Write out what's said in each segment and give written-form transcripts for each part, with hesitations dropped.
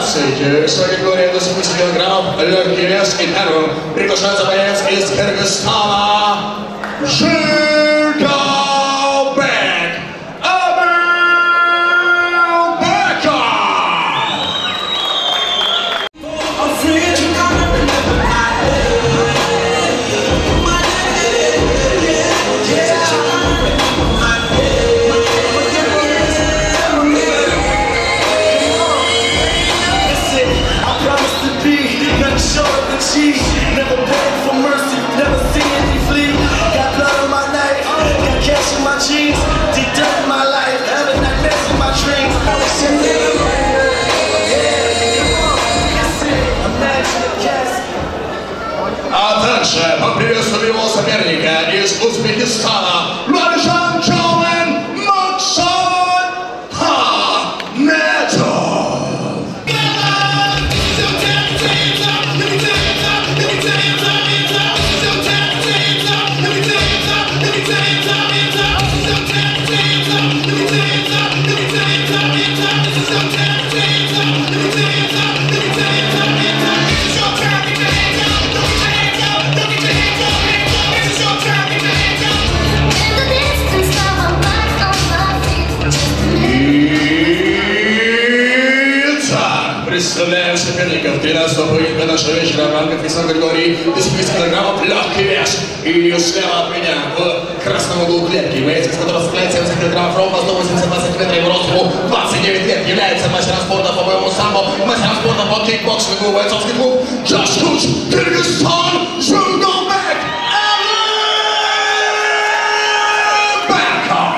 Здравствуйте, с вами категория до 70 килограммов, легкий вес, и первым приглашается боец из Кыргызстана Жиргалбек Абилбеков. Never beg for mercy, never see any flee. Got blood on my knife, got cash in my jeans, deep dirt in my life, having nightmares in my dreams. А дальше поприветствуем его соперника из Узбекистана Раджан Джоуэн Максад Хаметов. Представляем соперников 13-го поединка нашего вечера в рамках весовой категории до 70 килограммов легкий вес. И слева от меня в красном углу клетки боец, который составляет 70 килограммов ровно, 182 сантиметра, его росту 29 лет, является мастером спорта по боевому самбо, мастером спорта по кикбоксингу, бойцовский клуб Just Coach Кыргызстан Жиргалбек Абилбеков.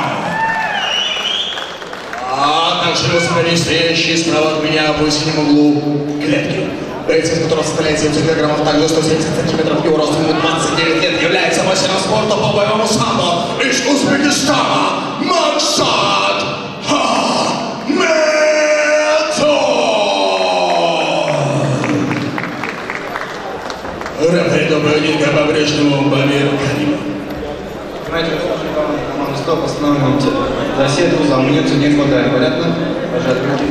А также его соперник, стоящий справа от меня в синем углу клетки. Боец, который составляет 70 килограммов, также 170 сантиметров, его ростом 29 лет, является мастером спорта по боевому самбо из Узбекистана Максад Хаметов. Рефери до поединка по-прежнему Бамир Каримов. Стоп, основном за сетку, за амуницию не хватает, понятно? Пожать руки.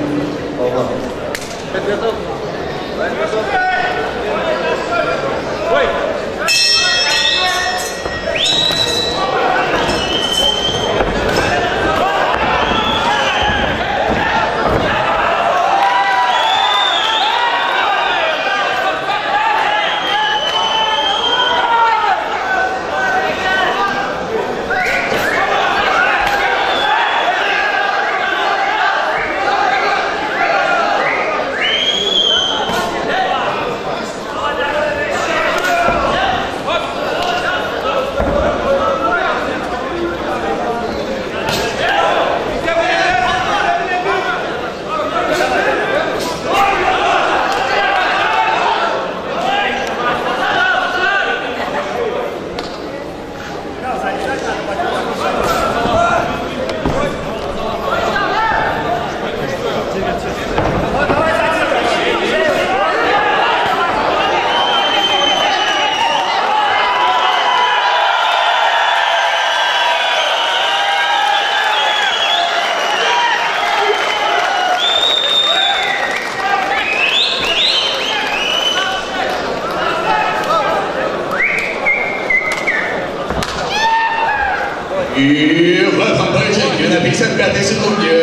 И в этом поединке на 55-й секунде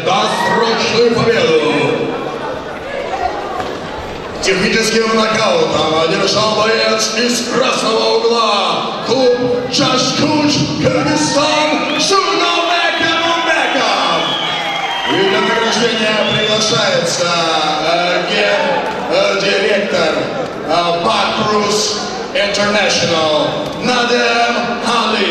досрочную победу техническим нокаутом одержал боец из красного угла клуб Just Coach Кыргызстан Жиргалбек Абилбеков. И для награждения приглашается директор Bakrus International Надем Али.